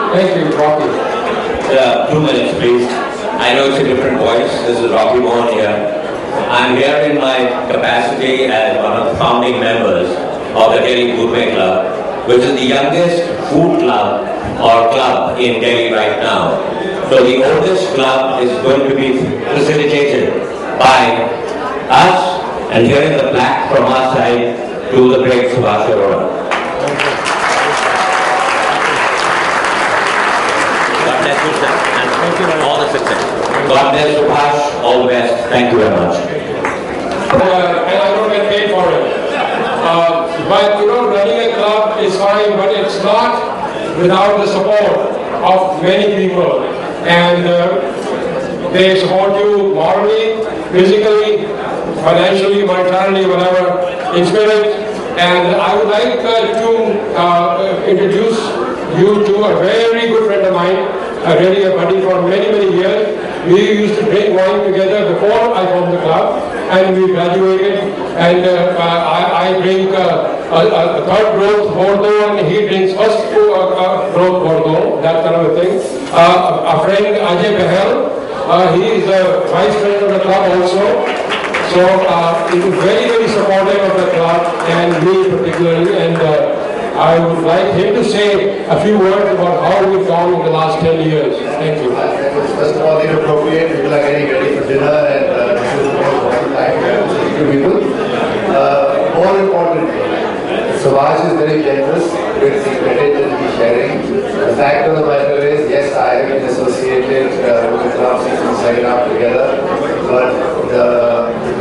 Thank you, Rocky. 2 minutes, please. I know it's a different voice. This is Rocky Mohan here. I'm here in my capacity as one of the founding members of the Delhi Gourmet Club, which is the youngest food club or club in Delhi right now. So the oldest club is going to be facilitated by us, and here is the plaque from our side to the great Subhash Arora. God bless you, sir, and thank you for all the success. God bless Subhash, all the best. Thank you very much. And I don't get paid for it. But running a club is fine, but it's not without the support of many people. And they support you morally, physically, financially, monetarily, whatever, in spirit. And I would like to introduce you to a very good friend of mine, really a buddy for many, many years. We used to drink wine together before I formed the club, and we graduated, and I drink a third growth Bordeaux, and he drinks first growth Bordeaux, that kind of a thing. A friend, Ajay, Bahl, he is the vice president of the club also. So he is very, very supportive of the club, and me particularly, and I would like him to say a few words about how we've gone in the last 10 years. Thank you. First of all, inappropriate. People are getting ready for dinner, and this is the most important time to speak to people. More importantly, Subhash is very generous with the credit that he's sharing. The fact of the matter is, yes, I have been associated with the club since we set it up together, but the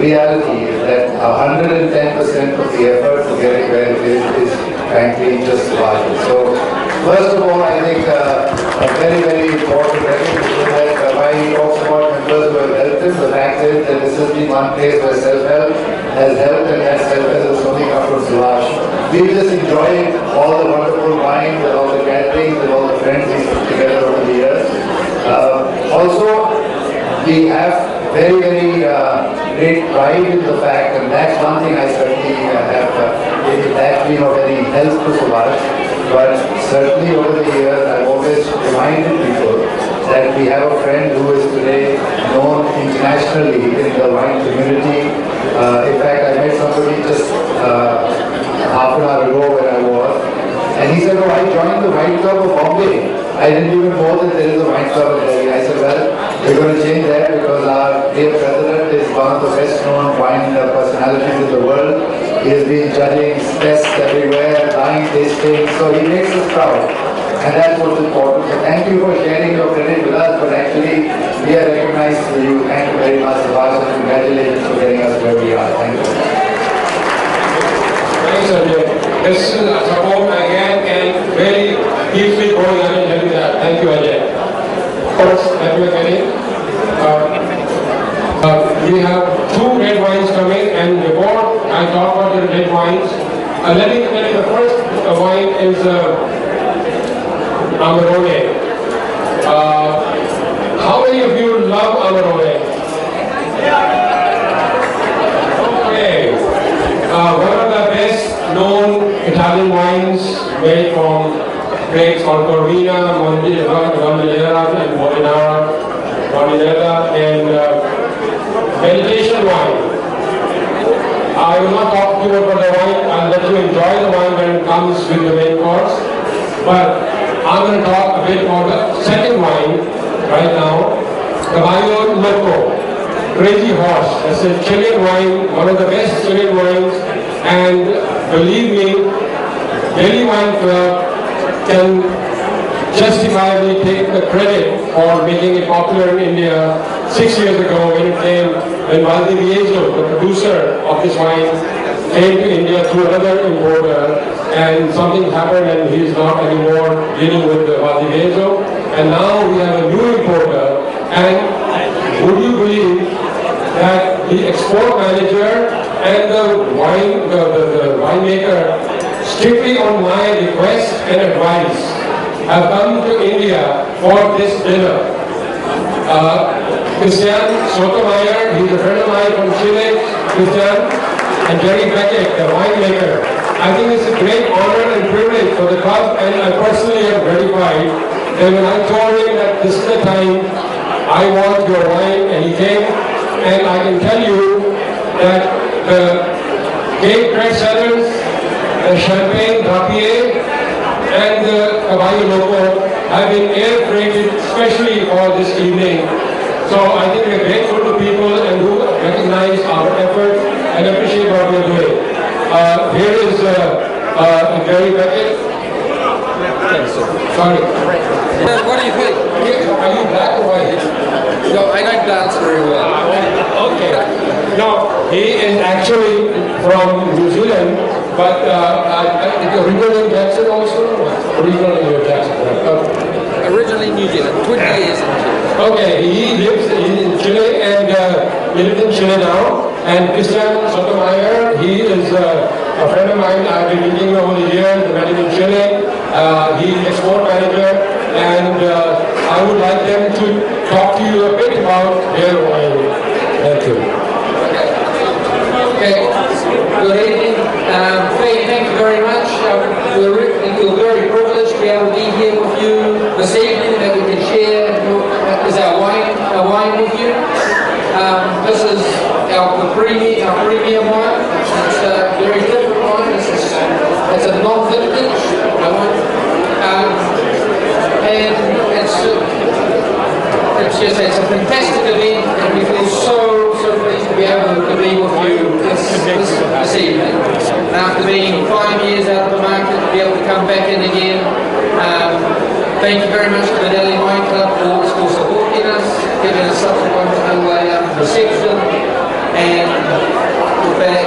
reality is that 110% of the effort to get it where it is frankly just Subhash. So, first of all, I think a very, very important recognition that while he talks about members who have helped him, the fact is that this has been one place where self-help has helped, and that self-help has only come from Subhash. We've just enjoyed all the wonderful wines and all the gatherings and all the friends we've put together over the years. Also, we have very, very great pride in the fact, and that's one thing I certainly have been of any help to Subhash. But certainly over the years, I've always reminded people that we have a friend who is today known internationally in the wine community. In fact, I met somebody just half an hour ago where I was, and he said, "Oh, I joined the wine club of Bombay. I didn't even know that there is a wine club in Delhi." I said, "Well, we're going to change that because our dear president is one of the best known wine personalities in the world. He has been judging tests everywhere, wine tasting, so he makes us proud. And that's what's important. So thank you for sharing your credit with us, but actually we are recognized for you. Thank you very much, Subhash, and congratulations for getting us where we are. Thank you. Thanks, Ajay. This is a support again, and very keeps me going. I can tell you that. Thank you, Ajay. Of course, that we are getting. We have 2 red wines coming, and before I talk about the red wines, let me tell you the first wine is Amarone. How many of you love Amarone? Okay. One of the best known Italian wines made from grapes called Corvina, Mondinera, and Mondinella, and meditation wine. I will not talk to you about the wine. I'll let you enjoy the wine when it comes with the main course. But I'm going to talk a bit about the second wine right now. Caballo Loco, Crazy Horse. It's a Chilean wine, one of the best Chilean wines. And believe me, Delhi Wine Club can justifiably take the credit for making it popular in India 6 years ago when Valdivieso, the producer of this wine, came to India through another importer, and something happened and he's not anymore dealing with the Valdivieso, and now we have a new importer. And would you believe that the export manager and the winemaker, strictly on my request and advice, have come to India for this dinner. Christian Sotomayor, he's a friend of mine from Chile, Christian, and Jerry Beckett, the winemaker. I think it's a great honor and privilege for the club, and I personally have verified And when I told him that this is the time, I want your wine, and he came, and I can tell you that the cake bread sellers, the champagne Rapier, and the Caballo Loco have been air freighted especially for this evening. So I think we're grateful to people and who recognize our effort and appreciate what we're doing. Here is Gary Beckett. Sorry. What do you think? Are you black or white? No, I don't dance very well. Okay. No, he is actually from New Zealand, but original in Jackson also? Original in Jackson. Originally New Zealand, 20 years in Chile. Okay, he lives in Chile and he lives in Chile now. And Christian Sotomayor, he is a friend of mine. I've been meeting over the years, met him in Chile. He's export manager, and I would like them to talk to you a bit about their wine. Thank you. Okay. Good evening. Thank you very much. We're very privileged to be able to be here with you this evening, that we can share our wine with you. This is our premium wine. It's a very different wine. It's a non-vintage wine, and it's a fantastic event, and we feel so pleased to be able to be with you this evening. After being 5 years out of the market, to be able to come back in again. Thank you very much to the Delhi Wine Club for supporting us, giving us such a wonderful reception, and with that,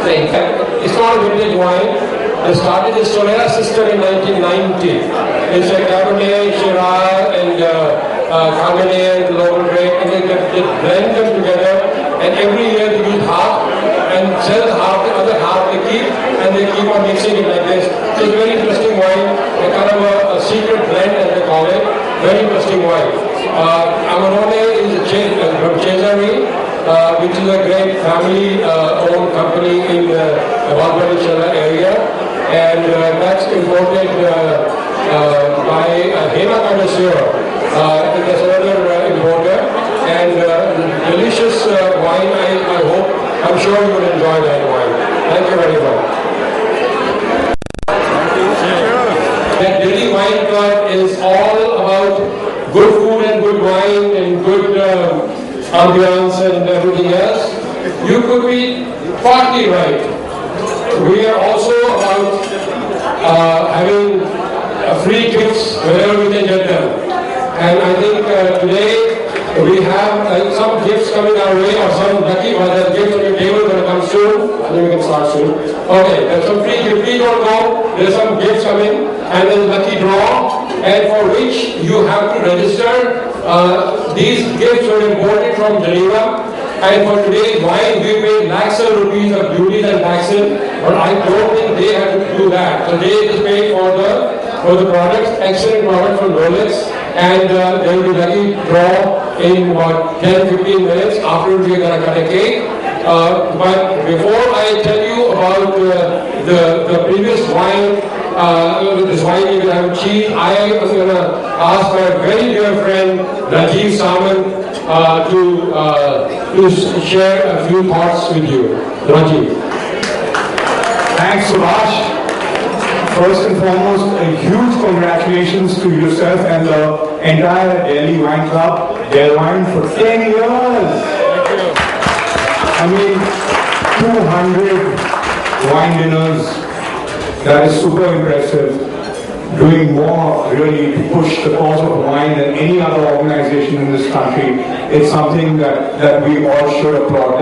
thank you. It's not a vintage wine. They started the Solera system in 1990. It's a Cabernet, Shiraz, and Cabernet and local grape, and they blend them together, and every year they use half and sell half, the other half they keep, and they keep on mixing it like this. So it's a very interesting wine, a kind of a secret blend as they call it. Very interesting wine. Amarone is from Cesari, which is a great family-owned company in the Bahl area, and that's imported by Hema Connoisseur. There's another importer, and delicious wine. I hope, I'm sure you will enjoy that wine. Thank you very much. That Delhi Wine Club is all about good food and good wine and good ambiance and everything else. You could be partly right. We are also about having free gifts wherever we can get them. And I think today we have some gifts coming our way, or some lucky gifts on your table going to come soon. I think we can start soon. Okay, there's some free gifts. Please don't go. There's some gifts coming, and there's a lucky draw, and for which you have to register. These gifts were imported from Geneva, and for today's wine we paid lakhs of rupees of duties and taxes, but I don't think they have to do that. So they just paid for the products, excellent product from Rolex, and there will be lucky draw in about 10-15 minutes. After we're going to cut a cake. But before I tell you about the previous wine, this wine you will have cheese, I am going to ask my very dear friend Rajeev Samant to share a few thoughts with you. Rajeev. Thanks, Subhash. First and foremost, a huge congratulations to yourself and the entire Delhi Wine Club, Delhi Wine, for 10 years. I mean, 200 wine dinners. That is super impressive. Doing more really to push the cause of wine than any other organization in this country. It's something that we all should applaud.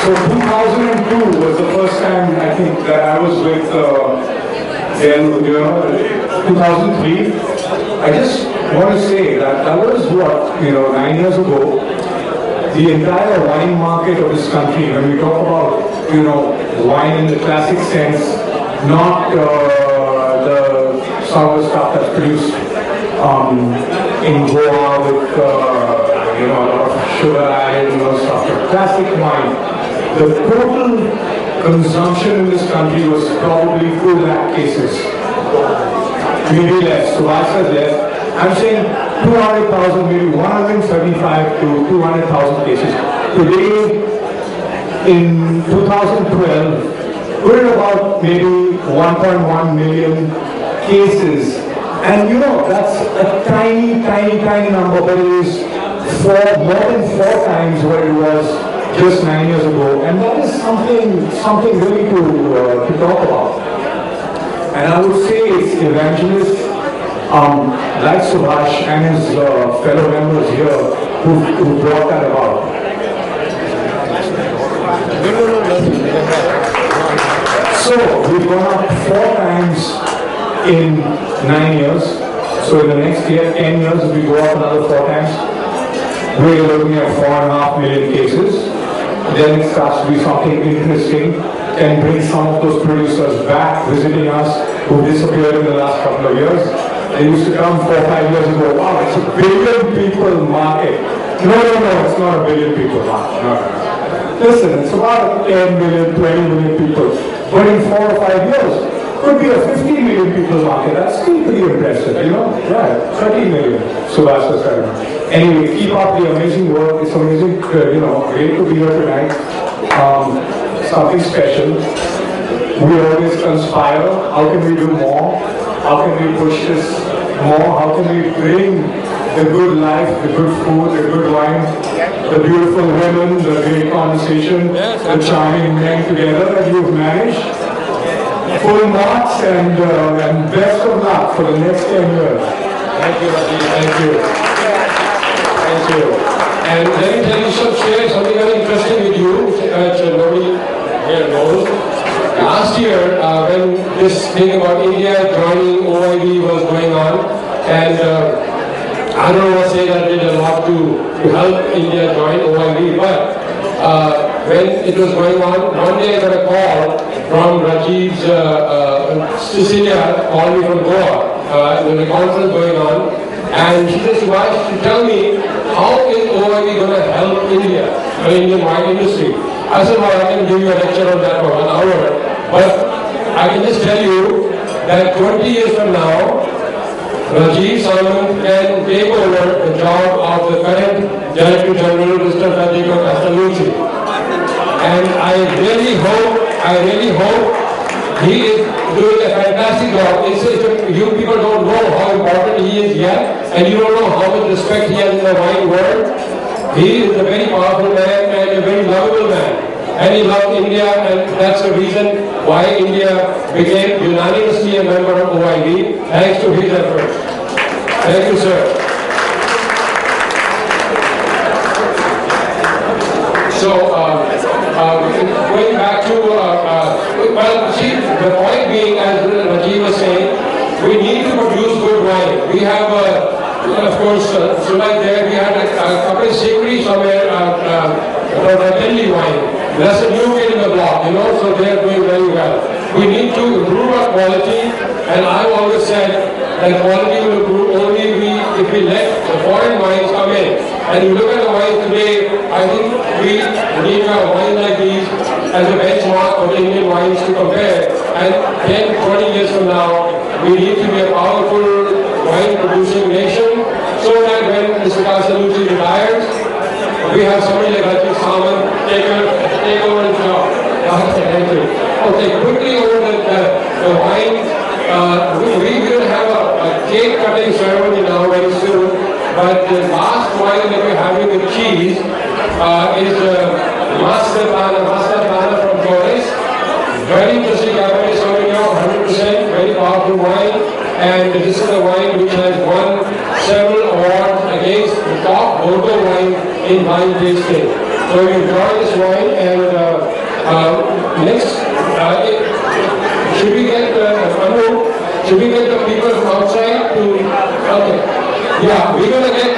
So 2002 was the first time I think that I was with 2003. I just want to say that was what, 9 years ago. The entire wine market of this country, when we talk about, wine in the classic sense, not the sour stuff that's produced in Goa with, a lot of sugar added and all stuff, but classic wine. The total consumption in this country was probably 2 lakh cases. Maybe less. Subhash says less. I'm saying 200,000, maybe 175 to 200,000 cases. Today, in 2012, we're at about maybe 1.1 million cases. And you know, that's a tiny, tiny, tiny number, but it is more than 4 times what it was just 9 years ago. And that is something really to talk about. And I would say it's evangelists like Subhash and his fellow members here who brought that about. So we've gone up 4 times in 9 years. So in the next year, 10 years, we go up another 4 times. We're looking at 4.5 million cases. Then it starts to be something interesting and bring some of those producers back visiting us who disappeared in the last couple of years. They used to come 4 or 5 years ago. Wow, it's a billion people market. No, it's not a billion people market. No. Listen, it's about 10 million, 20 million people. But in 4 or 5 years, could be a 50 million people market. That's still pretty impressive, you know? Right, 30 million. Subhash was telling me. Anyway, keep up the amazing work. It's amazing, great to be here tonight. Something special. We always conspire. How can we do more? How can we push this more? How can we bring the good life, the good food, the good wine, the beautiful women, the great conversation, the charming men together that you've managed? Full marks and best of luck for the next 10 years. Thank you, Rajeev. Thank you. Thank you. And let me tell you share something very interesting with you, which nobody here knows. Last year, when this thing about India joining OIV was going on, and Arora said that did a lot to help India join OIV, but when it was going on, one day I got a call from Rajeev's Cecilia, called me from Goa. There was a conference going on, and she said, Subhash, tell me, how is OIV going to help India, the Indian wine industry? I said, well, I can give you a lecture on that for 1 hour, but I can just tell you that 20 years from now, Rajeev Samant can take over the job of the current Director General, Mr. Federico Castellucci. And I really hope he is doing a fantastic job. You people don't know how important he is yet, and you don't know how much respect he has in the wine world. He is a very powerful man and a very lovable man. And he loved India, and that's the reason why India became unanimously a member of OIV, thanks to his efforts. Thank you, sir. So, going back to, well, see, the point being, as Rajeev was saying, we need to produce good wine. We have, of course, so like there, we had a couple of secrets somewhere, the Delhi wine. That's a new kid in the block, so they are doing very well. We need to improve our quality, and I've always said that quality will improve only if we let the foreign wines come in. And you look at the wines today, I think we need to have wines like these as a benchmark for the Indian wines to compare. And 10, 20 years from now, we need to be a powerful wine producing nation, so that when Mr. Castellucci retires, we have somebody like Rajeev Samant take over the job. Thank you. Okay, quickly over the wine. We will have a cake cutting ceremony now very soon, but the last wine that we're having with cheese is Master Plana from Torres. Very interesting Cabernet Sauvignon, 100%, very powerful wine, and this is a wine which has won several awards against the top Bordeaux wine in wine tasting. So we enjoy this wine, and next, should we get the people from outside to, okay. Yeah, we're going to get,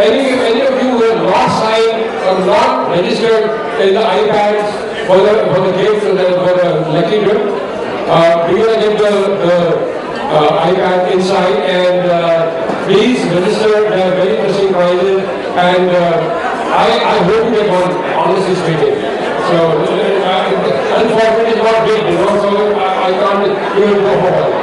any of you who have not signed or not registered in the iPads for the gift, for the lucky drip, we're going to get the iPad inside, and please register. They are very interesting prizes, and I hope you get one, honestly speaking. So, unfortunately it's not big, so I can't even go forward.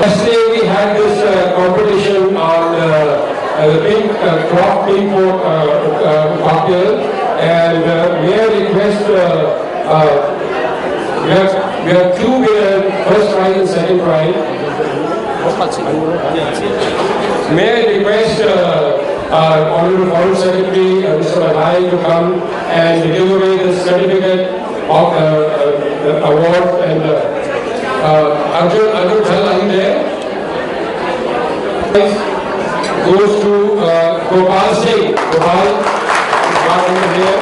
Yesterday we had this competition on the pink cloth pink cocktail, and may I request we have two winners, first prize and second prize. May I request Honorable Foreign Secretary Mr. Ajay to come and give away the certificate of the award, and Arjun, are you there? Goes to Gopal Singh. Gopal is not over here.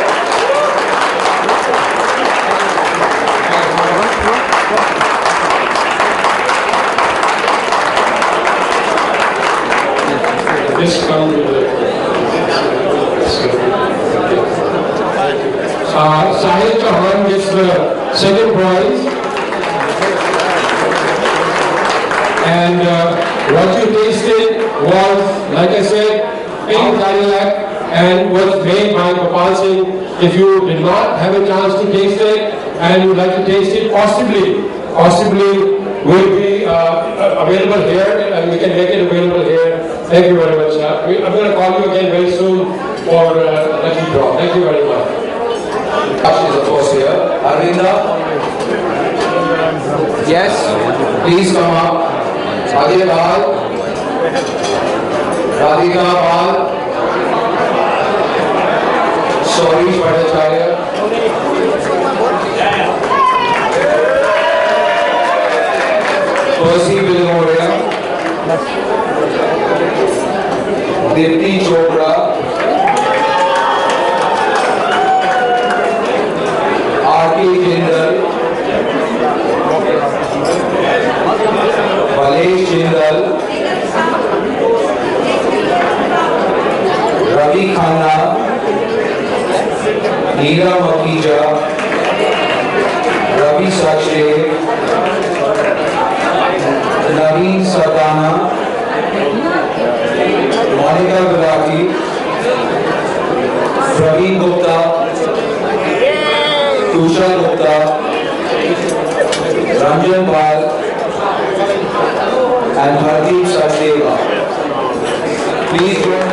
This comes with the Sahil Chauhan gets the second prize. And what you tasted was, like I said, pink Cadillac and was made by Gopal Singh. If you did not have a chance to taste it and you would like to taste it, possibly will be available here, and we can make it available here. Thank you very much. I'm going to call you again very soon for lucky draw. Thank you very much. Subhash is of course here. Arvinda? Yes, please come up. Ajay Bahl, Radhika Bahl, Subhash Bhattacharya, Percy Billamoria, Dipti Chopra, R.K. Jindal, Balesh Jindal, Ravi Khanna, Neera Makija, Ravi Sachdev, Naveen Sardana, Monica Gulati, Praveen Gupta, Tushar Gupta, Ranjan Bahl, and Hardeep Sachdeva. Please join.